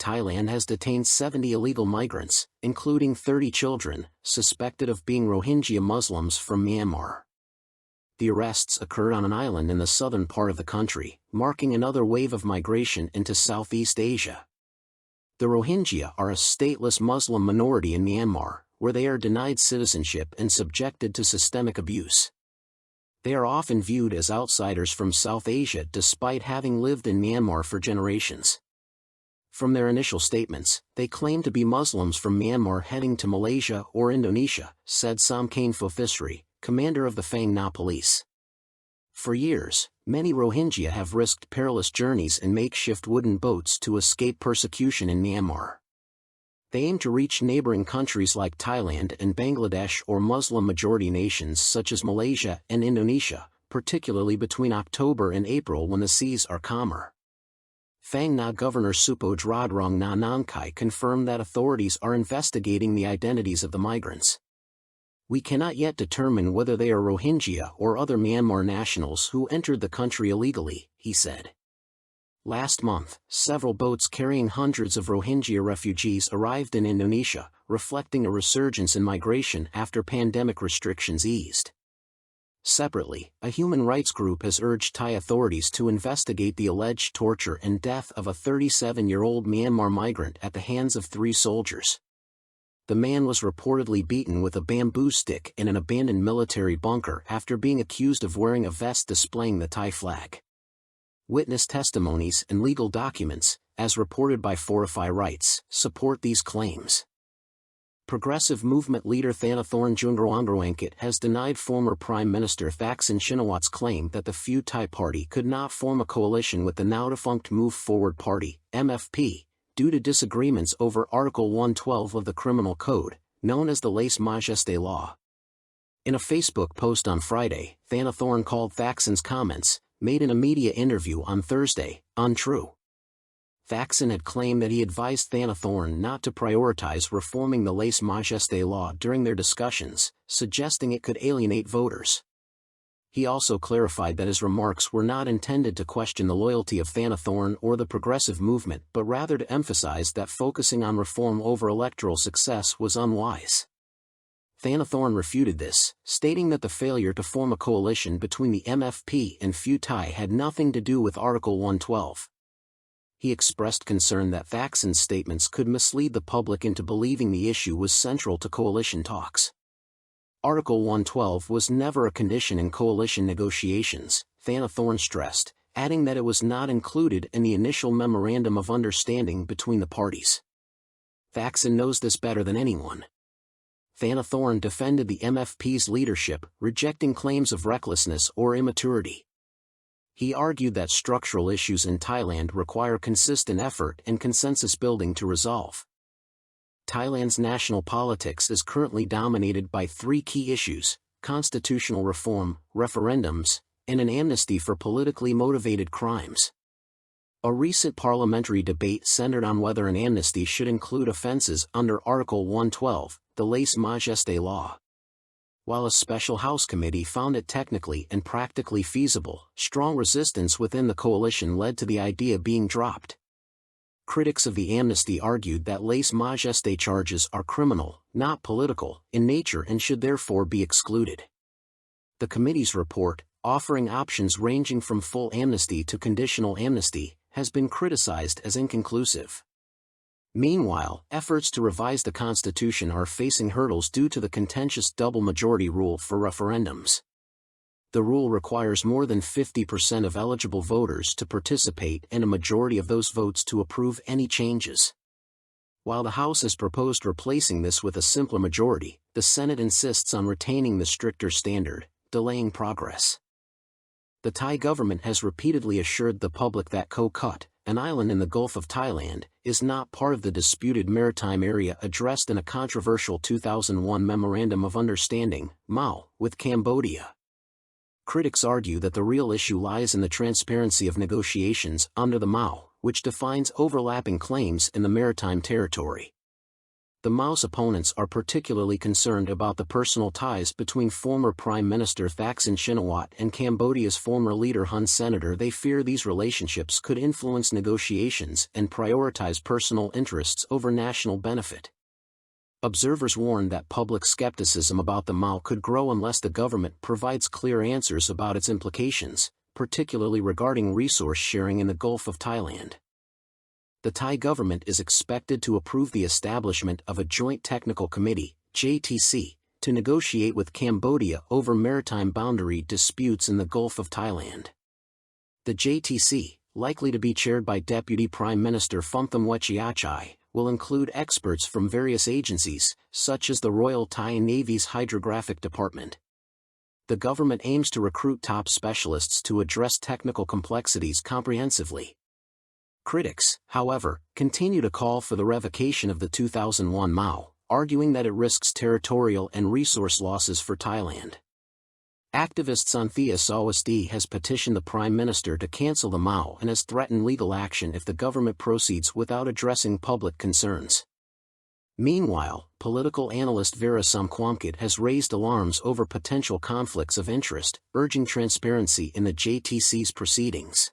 Thailand has detained 70 illegal migrants, including 30 children, suspected of being Rohingya Muslims from Myanmar. The arrests occurred on an island in the southern part of the country, marking another wave of migration into Southeast Asia. The Rohingya are a stateless Muslim minority in Myanmar, where they are denied citizenship and subjected to systemic abuse. They are often viewed as outsiders from South Asia despite having lived in Myanmar for generations. From their initial statements, they claim to be Muslims from Myanmar heading to Malaysia or Indonesia, said Somkane Fofisri, commander of the Phang Nga police. For years, many Rohingya have risked perilous journeys in makeshift wooden boats to escape persecution in Myanmar. They aim to reach neighboring countries like Thailand and Bangladesh or Muslim-majority nations such as Malaysia and Indonesia, particularly between October and April when the seas are calmer. Phang Nga Governor Supoj Rohingya confirmed that authorities are investigating the identities of the migrants. We cannot yet determine whether they are Rohingya or other Myanmar nationals who entered the country illegally, he said. Last month, several boats carrying hundreds of Rohingya refugees arrived in Indonesia, reflecting a resurgence in migration after pandemic restrictions eased. Separately, a human rights group has urged Thai authorities to investigate the alleged torture and death of a 37-year-old Myanmar migrant at the hands of 3 soldiers. The man was reportedly beaten with a bamboo stick in an abandoned military bunker after being accused of wearing a vest displaying the Thai flag. Witness testimonies and legal documents, as reported by Fortify Rights, support these claims. Progressive movement leader Thanathorn Juangroongruangkit has denied former Prime Minister Thaksin Shinawatra's claim that the Pheu Thai Party could not form a coalition with the now-defunct Move Forward Party, MFP, due to disagreements over Article 112 of the Criminal Code, known as the Lese Majeste law. In a Facebook post on Friday, Thanathorn called Thaksin's comments, made in a media interview on Thursday, untrue. Thaksin had claimed that he advised Thanathorn not to prioritize reforming the Lese Majeste law during their discussions, suggesting it could alienate voters. He also clarified that his remarks were not intended to question the loyalty of Thanathorn or the progressive movement but rather to emphasize that focusing on reform over electoral success was unwise. Thanathorn refuted this, stating that the failure to form a coalition between the MFP and Pheu Thai had nothing to do with Article 112. He expressed concern that Thaksin's statements could mislead the public into believing the issue was central to coalition talks. Article 112 was never a condition in coalition negotiations, Thanathorn stressed, adding that it was not included in the initial Memorandum of Understanding between the parties. Thaksin knows this better than anyone. Thanathorn defended the MFP's leadership, rejecting claims of recklessness or immaturity. He argued that structural issues in Thailand require consistent effort and consensus building to resolve. Thailand's national politics is currently dominated by 3 key issues: constitutional reform, referendums, and an amnesty for politically motivated crimes. A recent parliamentary debate centered on whether an amnesty should include offenses under Article 112, the Lese Majeste law. While a special House committee found it technically and practically feasible, strong resistance within the coalition led to the idea being dropped. Critics of the amnesty argued that Lese Majeste charges are criminal, not political, in nature and should therefore be excluded. The committee's report, offering options ranging from full amnesty to conditional amnesty, has been criticized as inconclusive. Meanwhile, efforts to revise the Constitution are facing hurdles due to the contentious double majority rule for referendums. The rule requires more than 50% of eligible voters to participate and a majority of those votes to approve any changes. While the House has proposed replacing this with a simpler majority, the Senate insists on retaining the stricter standard, delaying progress. The Thai government has repeatedly assured the public that Koh Kut, an island in the Gulf of Thailand, is not part of the disputed maritime area addressed in a controversial 2001 Memorandum of Understanding, MoU, with Cambodia. Critics argue that the real issue lies in the transparency of negotiations under the MoU, which defines overlapping claims in the maritime territory. The MoU's opponents are particularly concerned about the personal ties between former Prime Minister Thaksin Shinawatra and Cambodia's former leader Hun Sen. They fear these relationships could influence negotiations and prioritize personal interests over national benefit. Observers warn that public skepticism about the MoU could grow unless the government provides clear answers about its implications, particularly regarding resource sharing in the Gulf of Thailand. The Thai government is expected to approve the establishment of a Joint Technical Committee, JTC, to negotiate with Cambodia over maritime boundary disputes in the Gulf of Thailand. The JTC, likely to be chaired by Deputy Prime Minister Phumtham Wechayachai, will include experts from various agencies, such as the Royal Thai Navy's Hydrographic Department. The government aims to recruit top specialists to address technical complexities comprehensively. Critics, however, continue to call for the revocation of the 2001 MoU, arguing that it risks territorial and resource losses for Thailand. Activist Santhia Sawasdi has petitioned the Prime Minister to cancel the MoU and has threatened legal action if the government proceeds without addressing public concerns. Meanwhile, political analyst Juangroongruangkit has raised alarms over potential conflicts of interest, urging transparency in the JTC's proceedings.